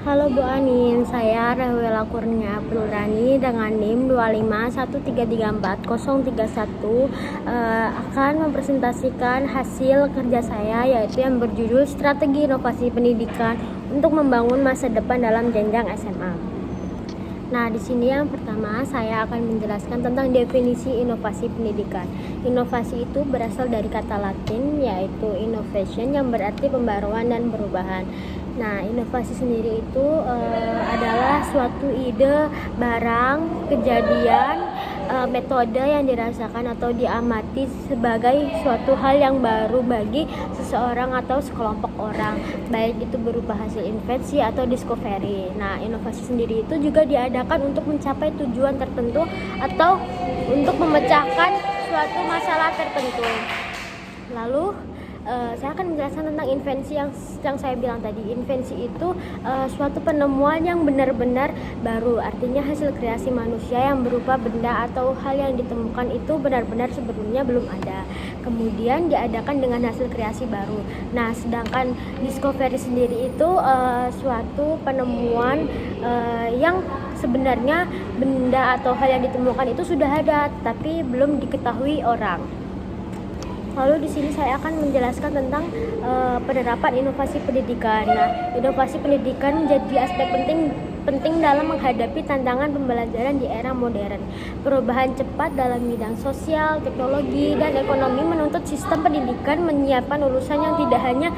Halo Bu Anin, saya Rahwela Kurnia Abdulrani dengan NIM 251334031 akan mempresentasikan hasil kerja saya, yaitu yang berjudul Strategi Inovasi Pendidikan untuk Membangun Masa Depan dalam Jenjang SMA. Nah, di sini yang pertama saya akan menjelaskan tentang definisi inovasi pendidikan. Inovasi itu berasal dari kata Latin yaitu innovation yang berarti pembaruan dan perubahan. Nah, inovasi sendiri itu adalah suatu ide, barang, kejadian, metode yang dirasakan atau diamati sebagai suatu hal yang baru bagi seseorang atau sekelompok orang, baik itu berupa hasil invensi atau discovery. Nah, inovasi sendiri itu juga diadakan untuk mencapai tujuan tertentu atau untuk memecahkan suatu masalah tertentu. Lalu saya akan menjelaskan tentang invensi yang saya bilang tadi. Invensi itu suatu penemuan yang benar-benar baru, artinya hasil kreasi manusia yang berupa benda atau hal yang ditemukan itu benar-benar sebelumnya belum ada, kemudian diadakan dengan hasil kreasi baru. Nah, sedangkan discovery sendiri itu suatu penemuan yang sebenarnya benda atau hal yang ditemukan itu sudah ada tapi belum diketahui orang. Lalu di sini saya akan menjelaskan tentang penerapan inovasi pendidikan. Nah, inovasi pendidikan menjadi aspek penting dalam menghadapi tantangan pembelajaran di era modern. Perubahan cepat dalam bidang sosial, teknologi, dan ekonomi menuntut sistem pendidikan menyiapkan lulusan yang tidak hanya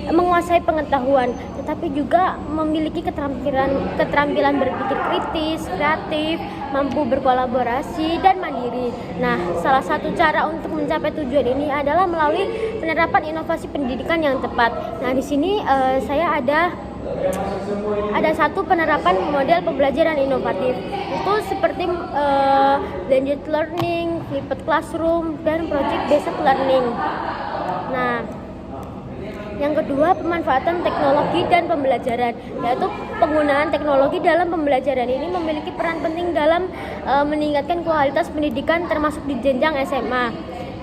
menguasai pengetahuan, tetapi juga memiliki keterampilan berpikir kritis, kreatif, mampu berkolaborasi, dan mandiri. Nah, salah satu cara untuk mencapai tujuan ini adalah melalui penerapan inovasi pendidikan yang tepat. Nah, di sini saya ada satu penerapan model pembelajaran inovatif. Itu seperti blended learning, flipped classroom, dan project based learning. Nah, yang kedua, pemanfaatan teknologi dan pembelajaran, yaitu penggunaan teknologi dalam pembelajaran ini memiliki peran penting dalam meningkatkan kualitas pendidikan termasuk di jenjang SMA.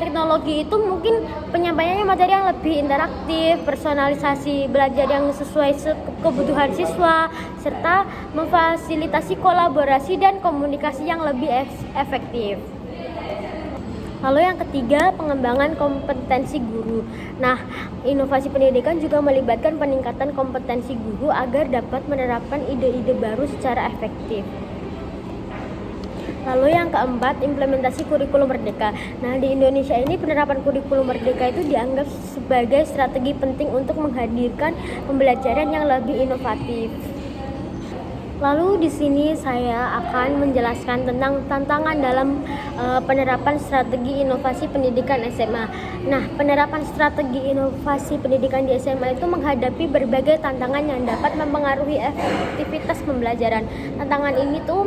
Teknologi itu mungkin penyampaiannya materi yang lebih interaktif, personalisasi belajar yang sesuai kebutuhan siswa, serta memfasilitasi kolaborasi dan komunikasi yang lebih efektif. Lalu yang ketiga, pengembangan kompetensi guru. Nah, inovasi pendidikan juga melibatkan peningkatan kompetensi guru agar dapat menerapkan ide-ide baru secara efektif. Lalu yang keempat, implementasi kurikulum merdeka. Nah, di Indonesia ini penerapan kurikulum merdeka itu dianggap sebagai strategi penting untuk menghadirkan pembelajaran yang lebih inovatif. Lalu di sini saya akan menjelaskan tentang tantangan dalam penerapan strategi inovasi pendidikan SMA. Nah, penerapan strategi inovasi pendidikan di SMA itu menghadapi berbagai tantangan yang dapat mempengaruhi efektivitas pembelajaran. Tantangan ini tuh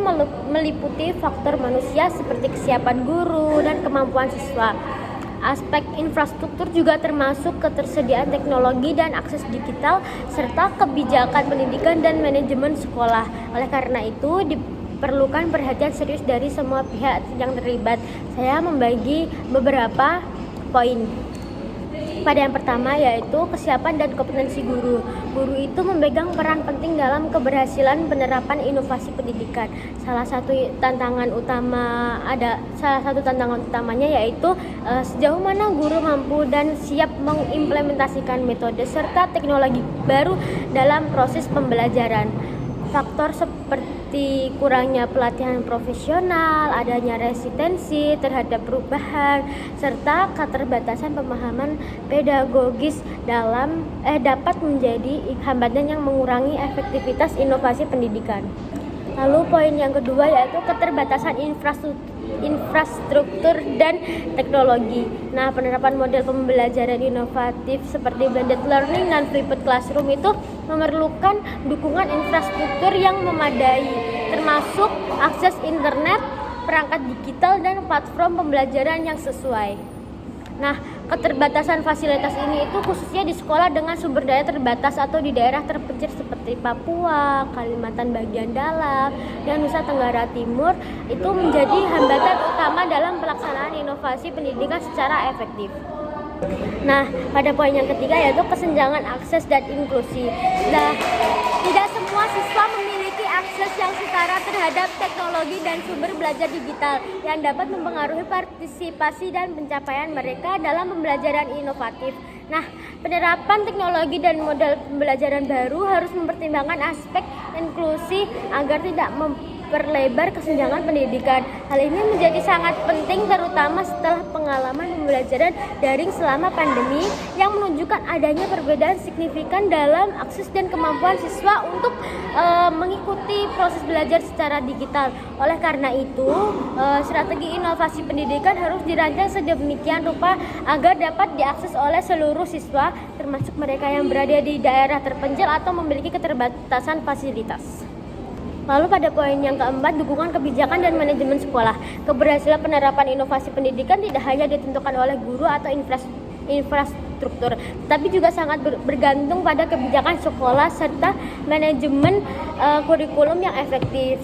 meliputi faktor manusia seperti kesiapan guru dan kemampuan siswa. Aspek infrastruktur juga termasuk ketersediaan teknologi dan akses digital, serta kebijakan pendidikan dan manajemen sekolah. Oleh karena itu, diperlukan perhatian serius dari semua pihak yang terlibat. Saya membagi beberapa poin. Pada yang pertama yaitu kesiapan dan kompetensi guru. Guru itu memegang peran penting dalam keberhasilan penerapan inovasi pendidikan. Salah satu tantangan utamanya yaitu sejauh mana guru mampu dan siap mengimplementasikan metode serta teknologi baru dalam proses pembelajaran. Faktor seperti kurangnya pelatihan profesional, adanya resistensi terhadap perubahan, serta keterbatasan pemahaman pedagogis dapat menjadi hambatan yang mengurangi efektivitas inovasi pendidikan. Lalu poin yang kedua yaitu keterbatasan infrastruktur dan teknologi. Nah, penerapan model pembelajaran inovatif seperti blended learning dan flipped classroom itu memerlukan dukungan infrastruktur yang memadai, termasuk akses internet, perangkat digital, dan platform pembelajaran yang sesuai. Nah, keterbatasan fasilitas ini itu khususnya di sekolah dengan sumber daya terbatas atau di daerah terpencil seperti Papua, Kalimantan bagian dalam, dan Nusa Tenggara Timur itu menjadi hambatan utama dalam pelaksanaan inovasi pendidikan secara efektif. Nah, pada poin yang ketiga yaitu kesenjangan akses dan inklusi. Nah, yang setara terhadap teknologi dan sumber belajar digital yang dapat mempengaruhi partisipasi dan pencapaian mereka dalam pembelajaran inovatif. Nah, penerapan teknologi dan model pembelajaran baru harus mempertimbangkan aspek inklusi agar tidak memperlebar kesenjangan pendidikan. Hal ini menjadi sangat penting terutama setelah pengalaman pembelajaran daring selama pandemi yang menunjukkan adanya perbedaan signifikan dalam akses dan kemampuan siswa untuk mengikuti proses belajar secara digital. Oleh karena itu, strategi inovasi pendidikan harus dirancang sedemikian rupa agar dapat diakses oleh seluruh siswa, termasuk mereka yang berada di daerah terpencil atau memiliki keterbatasan fasilitas. Lalu pada poin yang keempat, dukungan kebijakan dan manajemen sekolah. Keberhasilan penerapan inovasi pendidikan tidak hanya ditentukan oleh guru atau infrastruktur, tapi juga sangat bergantung pada kebijakan sekolah serta manajemen kurikulum yang efektif.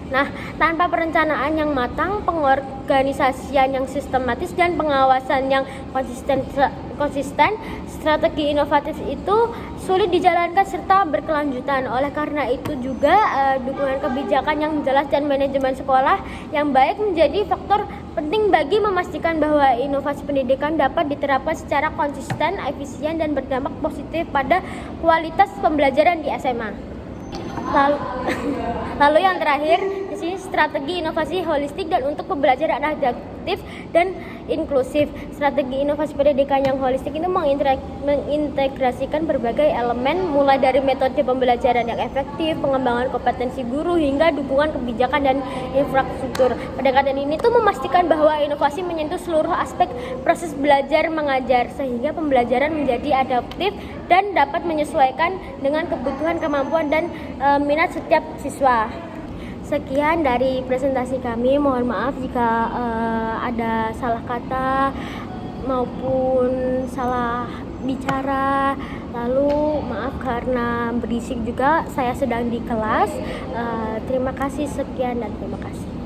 Nah, tanpa perencanaan yang matang, pengorganisasian yang sistematis dan pengawasan yang konsisten, strategi inovatif itu sulit dijalankan serta berkelanjutan. Oleh karena itu juga dukungan kebijakan yang jelas dan manajemen sekolah yang baik menjadi faktor penting bagi memastikan bahwa inovasi pendidikan dapat diterapkan secara konsisten, efisien, dan berdampak positif pada kualitas pembelajaran di SMA. Lalu yang terakhir di sini strategi inovasi holistik dan untuk pembelajaran adaptif dan inklusif. Strategi inovasi pendidikan yang holistik itu mengintegrasikan berbagai elemen mulai dari metode pembelajaran yang efektif, pengembangan kompetensi guru hingga dukungan kebijakan dan infrastruktur. Pendekatan ini tuh memastikan bahwa inovasi menyentuh seluruh aspek proses belajar mengajar sehingga pembelajaran menjadi adaptif dan dapat menyesuaikan dengan kebutuhan, kemampuan, dan minat setiap siswa. Sekian dari presentasi kami. Mohon maaf jika ada salah kata maupun salah bicara. Lalu maaf karena berisik juga, saya sedang di kelas. Terima kasih, sekian dan terima kasih.